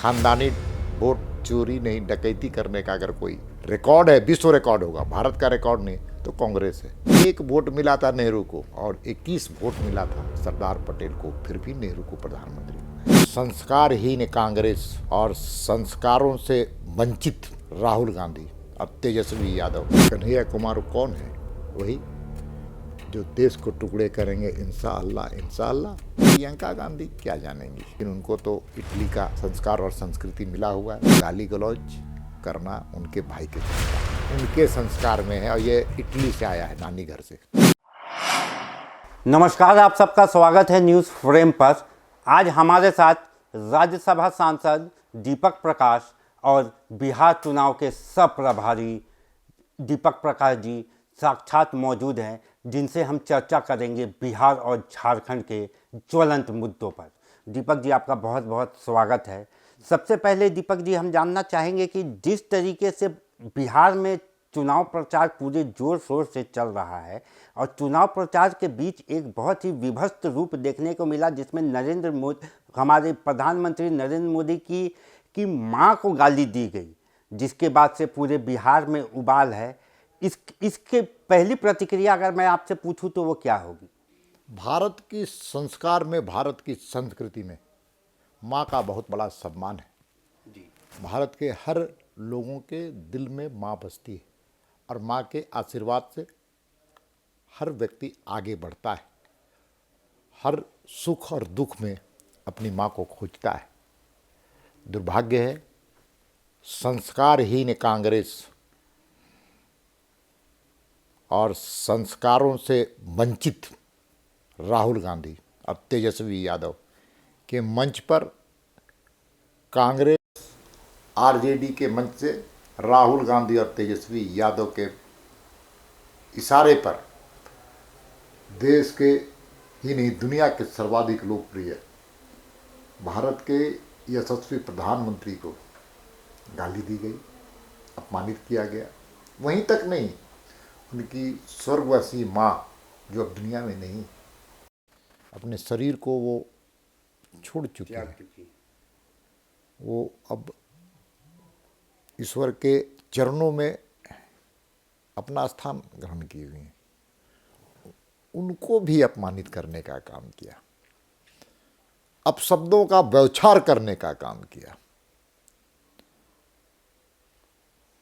खानदानी वोट चोरी नहीं, डकैती करने का अगर कोई रिकॉर्ड है, विश्व रिकॉर्ड होगा, भारत का रिकॉर्ड नहीं तो कांग्रेस है। 1 वोट मिला था नेहरू को और 21 वोट मिला था सरदार पटेल को, फिर भी नेहरू को प्रधानमंत्री बनाया। संस्कारहीन कांग्रेस और संस्कारों से वंचित राहुल गांधी और तेजस्वी यादव। कन्हैया कुमार कौन है? वही जो देश को टुकड़े करेंगे इंशाअल्लाह इंशाअल्लाह। प्रियंका गांधी क्या जानेंगी, लेकिन उनको तो इटली का संस्कार और संस्कृति मिला हुआ है। गाली गलौज करना उनके भाई के संस्कार, उनके संस्कार में है और ये इटली से आया है, नानी घर से। नमस्कार, आप सबका स्वागत है न्यूज़ फ्रेम पर। आज हमारे साथ राज्यसभा सांसद दीपक प्रकाश और बिहार चुनाव के सह-प्रभारी दीपक प्रकाश जी साक्षात मौजूद हैं, जिनसे हम चर्चा करेंगे बिहार और झारखंड के ज्वलंत मुद्दों पर। दीपक जी, आपका बहुत बहुत स्वागत है। सबसे पहले दीपक जी, हम जानना चाहेंगे कि जिस तरीके से बिहार में चुनाव प्रचार पूरे जोर शोर से चल रहा है और चुनाव प्रचार के बीच एक बहुत ही विभत्स रूप देखने को मिला, जिसमें हमारे प्रधानमंत्री नरेंद्र मोदी की मां को गाली दी गई, जिसके बाद से पूरे बिहार में उबाल है। इसके पहली प्रतिक्रिया अगर मैं आपसे पूछूं तो वो क्या होगी? भारत की संस्कार में, भारत की संस्कृति में माँ का बहुत बड़ा सम्मान है जी। भारत के हर लोगों के दिल में माँ बसती है और माँ के आशीर्वाद से हर व्यक्ति आगे बढ़ता है, हर सुख और दुख में अपनी माँ को खोजता है। दुर्भाग्य है संस्कारहीन कांग्रेस और संस्कारों से वंचित राहुल गांधी और तेजस्वी यादव के मंच पर, कांग्रेस आरजेडी के मंच से राहुल गांधी और तेजस्वी यादव के इशारे पर देश के ही नहीं दुनिया के सर्वाधिक लोकप्रिय भारत के यशस्वी प्रधानमंत्री को गाली दी गई, अपमानित किया गया। वहीं तक नहीं, उनकी स्वर्गवासी माँ जो अब दुनिया में नहीं, अपने शरीर को वो छोड़ चुकी है, वो अब ईश्वर के चरणों में अपना स्थान ग्रहण किए हुए हैं। उनको भी अपमानित करने का काम किया, अपशब्दों का बौछार करने का काम किया,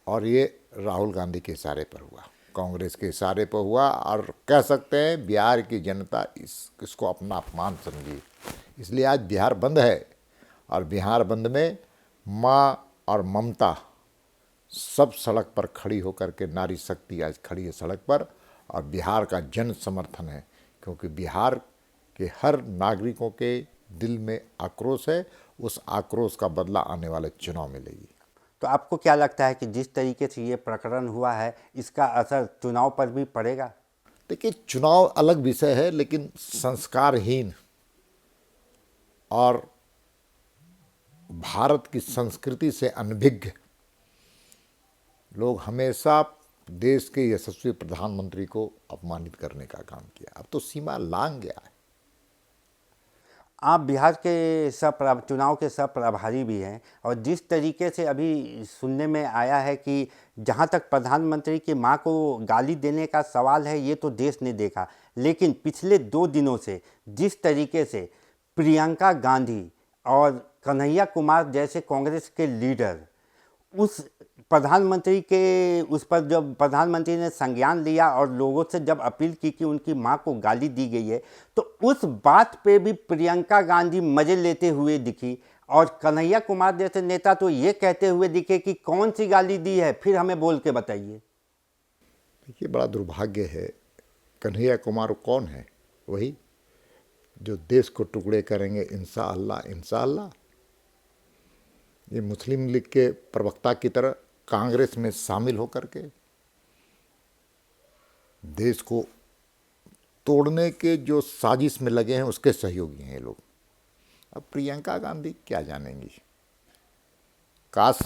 और ये राहुल गांधी के इशारे पर हुआ, कांग्रेस के इशारे पर हुआ। और कह सकते हैं बिहार की जनता इसको अपना अपमान समझी, इसलिए आज बिहार बंद है। और बिहार बंद में माँ और ममता सब सड़क पर खड़ी होकर के, नारी शक्ति आज खड़ी है सड़क पर, और बिहार का जन समर्थन है, क्योंकि बिहार के हर नागरिकों के दिल में आक्रोश है। उस आक्रोश का बदला आने वाले चुनाव में लेगी। तो आपको क्या लगता है कि जिस तरीके से ये प्रकरण हुआ है, इसका असर चुनाव पर भी पड़ेगा? देखिए, चुनाव अलग विषय है, लेकिन संस्कारहीन और भारत की संस्कृति से अनभिज्ञ लोग हमेशा देश के यशस्वी प्रधानमंत्री को अपमानित करने का काम किया। अब तो सीमा लांघ गया है। आप बिहार के चुनाव के सह प्रभारी भी हैं, और जिस तरीके से अभी सुनने में आया है कि जहां तक प्रधानमंत्री की मां को गाली देने का सवाल है, ये तो देश ने देखा, लेकिन पिछले 2 दिनों से जिस तरीके से प्रियंका गांधी और कन्हैया कुमार जैसे कांग्रेस के लीडर उस प्रधानमंत्री के उस पर जब प्रधानमंत्री ने संज्ञान लिया और लोगों से जब अपील की कि उनकी मां को गाली दी गई है, तो उस बात पे भी प्रियंका गांधी मजे लेते हुए दिखी, और कन्हैया कुमार जैसे नेता तो ये कहते हुए दिखे कि कौन सी गाली दी है, फिर हमें बोल के बताइए। देखिए, बड़ा दुर्भाग्य है। कन्हैया कुमार कौन है? वही जो देश को टुकड़े करेंगे इंशाअल्लाह इंशाअल्लाह। ये मुस्लिम लीग के प्रवक्ता की तरह कांग्रेस में शामिल होकर के देश को तोड़ने के जो साजिश में लगे हैं, उसके सहयोगी हैं ये लोग। अब प्रियंका गांधी क्या जानेंगी? काश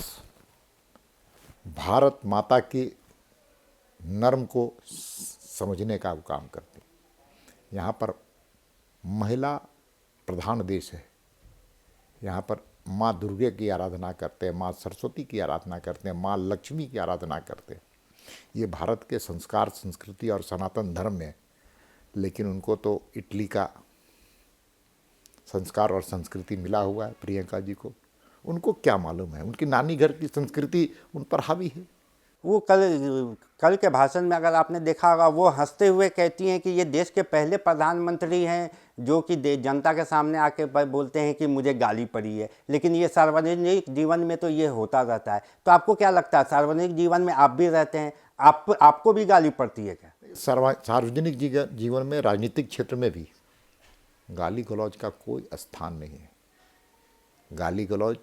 भारत माता की नर्म को समझने का वो काम करती। यहाँ पर महिला प्रधान देश है, यहाँ पर माँ दुर्गे की आराधना करते हैं, माँ सरस्वती की आराधना करते हैं, माँ लक्ष्मी की आराधना करते हैं। ये भारत के संस्कार, संस्कृति और सनातन धर्म में, लेकिन उनको तो इटली का संस्कार और संस्कृति मिला हुआ है प्रियंका जी को। उनको क्या मालूम है, उनकी नानी घर की संस्कृति उन पर हावी है। वो कल के भाषण में अगर आपने देखा होगा, वो हंसते हुए कहती हैं कि ये देश के पहले प्रधानमंत्री हैं जो कि जनता के सामने आके बोलते हैं कि मुझे गाली पड़ी है। लेकिन ये सार्वजनिक जीवन में तो ये होता रहता है। तो आपको क्या लगता है, सार्वजनिक जीवन में आप भी रहते हैं, आपको भी गाली पड़ती है क्या? सार्वजनिक जीवन में, राजनीतिक क्षेत्र में भी गाली गलौज का कोई स्थान नहीं है। गाली गलौज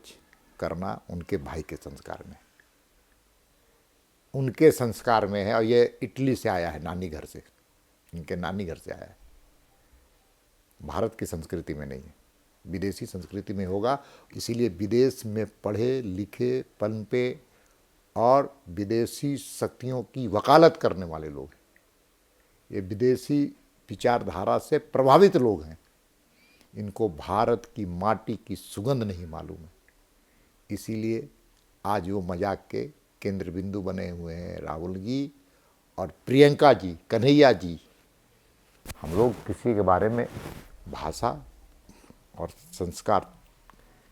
करना उनके भाई के संस्कार में, उनके संस्कार में है। और ये इटली से आया है, नानी घर से, इनके नानी घर से आया है, भारत की संस्कृति में नहीं है। विदेशी संस्कृति में होगा। इसीलिए विदेश में पढ़े लिखे, पनपे और विदेशी शक्तियों की वकालत करने वाले लोग हैं। ये विदेशी विचारधारा से प्रभावित लोग हैं। इनको भारत की माटी की सुगंध नहीं मालूम है। इसीलिए आज वो मजाक के केंद्र बिंदु बने हुए हैं, राहुल जी और प्रियंका जी, कन्हैया जी। हम लोग किसी के बारे में भाषा और संस्कार,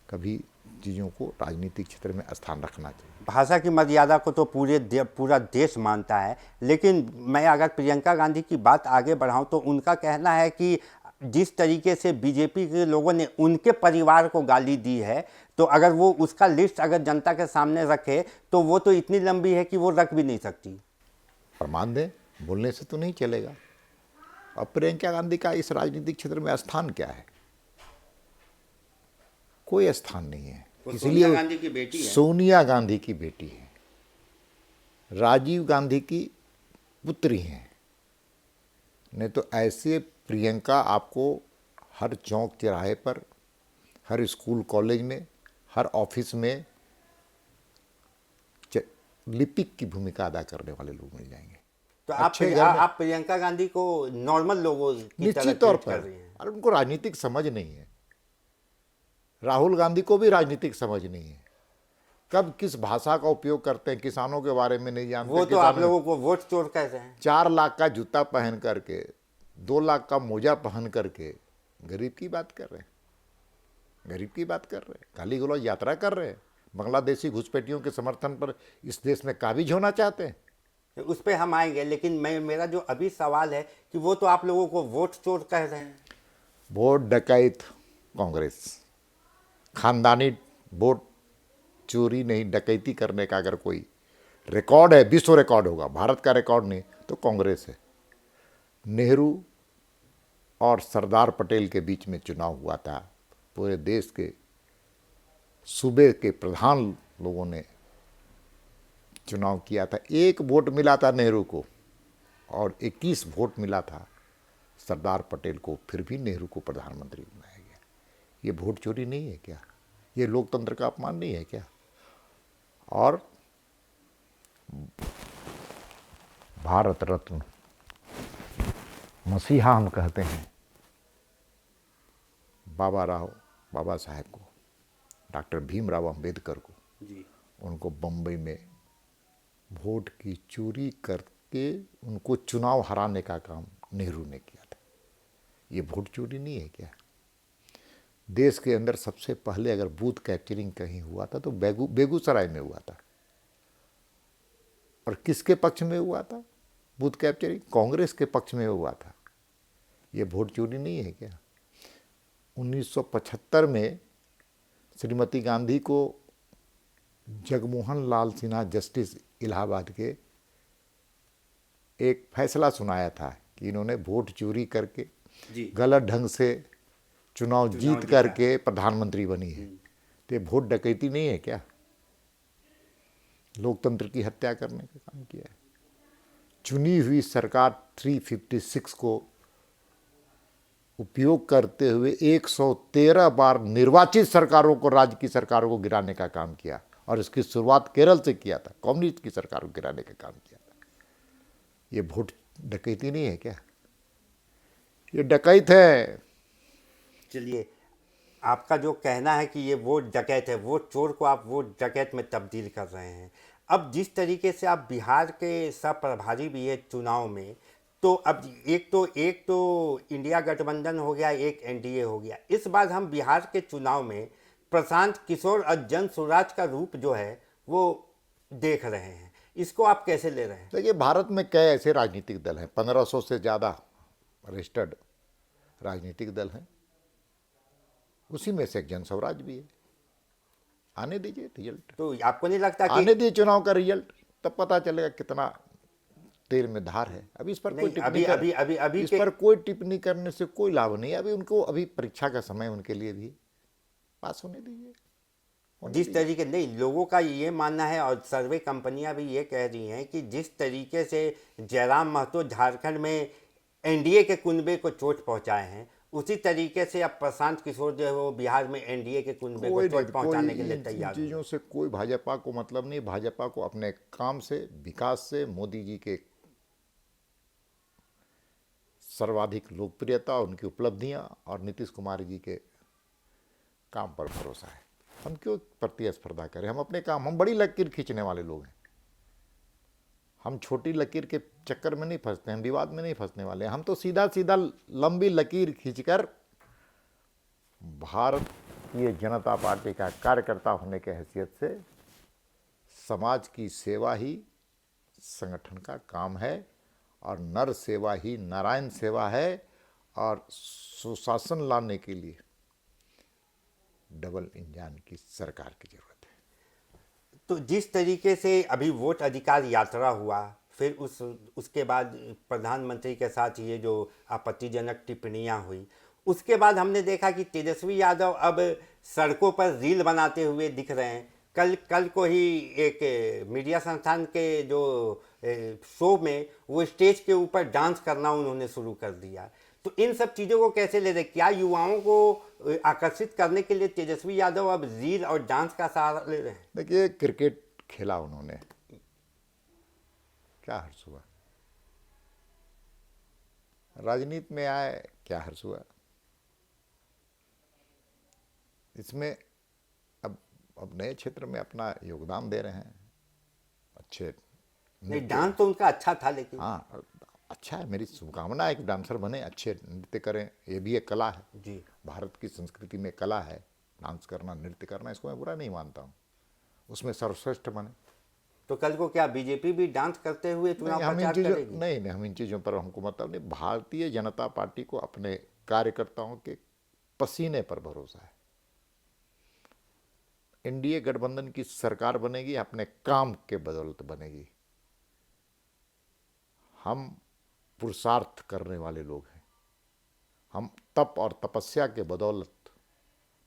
कभी चीज़ों को राजनीतिक क्षेत्र में स्थान रखना चाहिए। भाषा की मर्यादा को तो पूरा देश मानता है। लेकिन मैं अगर प्रियंका गांधी की बात आगे बढ़ाऊं तो उनका कहना है कि जिस तरीके से बीजेपी के लोगों ने उनके परिवार को गाली दी है, तो अगर वो उसका लिस्ट अगर जनता के सामने रखे तो वो तो इतनी लंबी है कि वो रख भी नहीं सकती। प्रमाण दें, बोलने से तो नहीं चलेगा। अब प्रियंका गांधी का इस राजनीतिक क्षेत्र में स्थान क्या है? कोई स्थान नहीं है। इसलिए गांधी की बेटी है, सोनिया गांधी की बेटी है, राजीव गांधी की पुत्री हैं। नहीं तो ऐसे प्रियंका आपको हर चौक चौराहे पर, हर स्कूल कॉलेज में, हर ऑफिस में लिपिक की भूमिका अदा करने वाले लोग मिल जाएंगे। तो आप प्रियंका गांधी को नॉर्मल लोगों की निश्चित तौर कर रही हैं। और उनको राजनीतिक समझ नहीं है। राहुल गांधी को भी राजनीतिक समझ नहीं है। कब किस भाषा का उपयोग करते हैं, किसानों के बारे में नहीं जानते। वो तो आप लोगों को वोट चोर कहते हैं। 4 लाख का जूता पहन करके, 2 लाख का मोजा पहन करके गरीब की बात कर रहे हैं, गरीब की बात कर रहे हैं, गाली गलौज यात्रा कर रहे हैं। बांग्लादेशी घुसपैठियों के समर्थन पर इस देश में काबिज होना चाहते हैं। उस पर हम आएंगे, लेकिन मेरा जो अभी सवाल है कि वो तो आप लोगों को वोट चोर कह रहे हैं। वोट डकैत कांग्रेस, खानदानी वोट चोरी नहीं, डकैती करने का अगर कोई रिकॉर्ड है, विश्व रिकॉर्ड होगा, भारत का रिकॉर्ड नहीं, तो कांग्रेस है। नेहरू और सरदार पटेल के बीच में चुनाव हुआ था। पूरे देश के सूबे के प्रधान लोगों ने चुनाव किया था। 1 वोट मिला था नेहरू को और 21 वोट मिला था सरदार पटेल को। फिर भी नेहरू को प्रधानमंत्री बनाया गया। ये वोट चोरी नहीं है क्या? ये लोकतंत्र का अपमान नहीं है क्या? और भारत रत्न मसीहा हम कहते हैं बाबा साहेब को, डॉक्टर भीमराव अंबेडकर को जी। उनको बम्बई में वोट की चोरी करके उनको चुनाव हराने का काम नेहरू ने किया था। ये वोट चोरी नहीं है क्या? देश के अंदर सबसे पहले अगर बूथ कैप्चरिंग कहीं हुआ था तो बेगूसराय में हुआ था। और किसके पक्ष में हुआ था बूथ कैप्चरिंग? कांग्रेस के पक्ष में हुआ था। ये वोट चोरी नहीं है क्या? 1975 में श्रीमती गांधी को जगमोहन लाल सिन्हा जस्टिस इलाहाबाद के एक फैसला सुनाया था कि इन्होंने वोट चोरी करके गलत ढंग से चुनाव जीत करके प्रधानमंत्री बनी है। तो ये वोट डकैती नहीं है क्या? लोकतंत्र की हत्या करने का काम किया है। चुनी हुई सरकार 356 को उपयोग करते हुए 113 बार निर्वाचित सरकारों को, राज्य की सरकारों को गिराने का काम किया। और इसकी शुरुआत केरल से किया था, कम्युनिस्ट की सरकार को गिराने का काम किया था। ये वोट डकैती नहीं है क्या? ये डकैत है। चलिए, आपका जो कहना है कि ये वोट डकैत है, वोट चोर को आप वोट डकैत में तब्दील कर रहे हैं। अब जिस तरीके से आप बिहार के सब प्रभारी भी है चुनाव में, तो अब एक तो इंडिया गठबंधन हो गया, एक एनडीए हो गया। इस बार हम बिहार के चुनाव में प्रशांत किशोर और जन स्वराज का रूप जो है वो देख रहे हैं। इसको आप कैसे ले रहे हैं? देखिए, भारत में कई ऐसे राजनीतिक दल हैं, 1500 से ज़्यादा रजिस्टर्ड राजनीतिक दल हैं, उसी में से एक जन स्वराज भी है। आने दीजिए रिजल्ट, तो आपको नहीं लगता कि आने दीजिए चुनाव का रिजल्ट, तब पता चलेगा कितना तेल में धार है। अभी इस पर कोई नहीं, टिप्पणी अभी इस के पर कोई टिप्पणी करने से कोई लाभ नहीं है। अभी उनको अभी परीक्षा का समय, उनके लिए भी पास होने दीजिए। जिस तरीके नहीं, लोगों का ये मानना है और सर्वे कंपनियां भी ये कह रही हैं कि जिस तरीके से जयराम महतो झारखंड में एनडीए के कुनबे को चोट पहुंचाए हैं, उसी तरीके से अब प्रशांत किशोर जो है वो बिहार में एनडीए के कुनबे को चोट पहुंचाने के लिए इन तैयार हैं। चीज़ों से कोई भाजपा को मतलब नहीं। भाजपा को अपने काम से, विकास से, मोदी जी के सर्वाधिक लोकप्रियता, उनकी उपलब्धियां और नीतीश कुमार जी के काम पर भरोसा है। हम क्यों प्रतिस्पर्धा करें? हम अपने काम, हम बड़ी लकीर खींचने वाले लोग हैं। हम छोटी लकीर के चक्कर में नहीं फंसते हैं, विवाद में नहीं फंसने वाले हैं। हम तो सीधा सीधा लंबी लकीर खींचकर भारतीय जनता पार्टी का कार्यकर्ता होने के हैसियत से समाज की सेवा ही संगठन का काम है, और नर सेवा ही नारायण सेवा है, और सुशासन लाने के लिए डबल इंजन की सरकार की जरूरत है। तो जिस तरीके से अभी वोट अधिकार यात्रा हुआ, फिर उसके बाद प्रधानमंत्री के साथ ये जो आपत्तिजनक टिप्पणियां हुई, उसके बाद हमने देखा कि तेजस्वी यादव अब सड़कों पर रील बनाते हुए दिख रहे हैं। कल को ही एक मीडिया संस्थान के जो शो में वो स्टेज के ऊपर डांस करना उन्होंने शुरू कर दिया। तो इन सब चीज़ों को कैसे ले रहे? क्या युवाओं को आकर्षित करने के लिए तेजस्वी यादव अब रील और डांस का सहारा ले रहे हैं? देखिए, क्रिकेट खेला उन्होंने, क्या हर्ष हुआ? राजनीति में आए, क्या हर्ष हुआ? इसमें अब नए क्षेत्र में अपना योगदान दे रहे हैं। अच्छे नहीं, डांस तो उनका अच्छा था, लेकिन हाँ, अच्छा है। मेरी शुभकामना है कि डांसर बने, अच्छे नृत्य करें। ये भी एक कला है जी। भारत की संस्कृति में कला है डांस करना, नृत्य करना। इसको मैं बुरा नहीं मानता हूँ, उसमें सर्वश्रेष्ठ बने। तो कल को क्या बीजेपी भी डांस करते हुए चुनाव प्रचार करेगी? नहीं, हम इन चीज़ों पर हमको मतलब नहीं। भारतीय जनता पार्टी को अपने कार्यकर्ताओं के पसीने पर भरोसा है। एनडीए गठबंधन की सरकार बनेगी, अपने काम के बदौलत बनेगी। हम पुरुषार्थ करने वाले लोग हैं। हम तप और तपस्या के बदौलत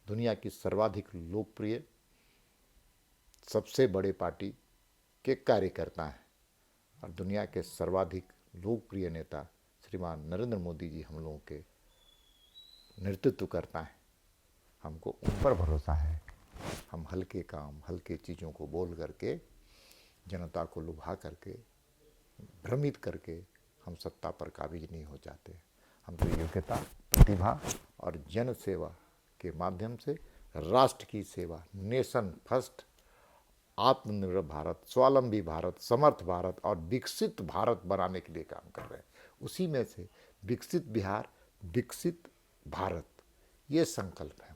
दुनिया की सर्वाधिक लोकप्रिय, सबसे बड़े पार्टी के कार्यकर्ता हैं, और दुनिया के सर्वाधिक लोकप्रिय नेता श्रीमान नरेंद्र मोदी जी हम लोगों के नेतृत्व करता है। हमको उन पर भरोसा है। हम हल्के काम, हल्के चीज़ों को बोल करके, जनता को लुभा करके, भ्रमित करके हम सत्ता पर काबिज नहीं हो जाते। हम तो योग्यता, प्रतिभा और जन सेवा के माध्यम से राष्ट्र की सेवा, नेशन फर्स्ट, आत्मनिर्भर भारत, स्वावलंबी भारत, समर्थ भारत और विकसित भारत बनाने के लिए काम कर रहे हैं। उसी में से विकसित बिहार, विकसित भारत, ये संकल्प है।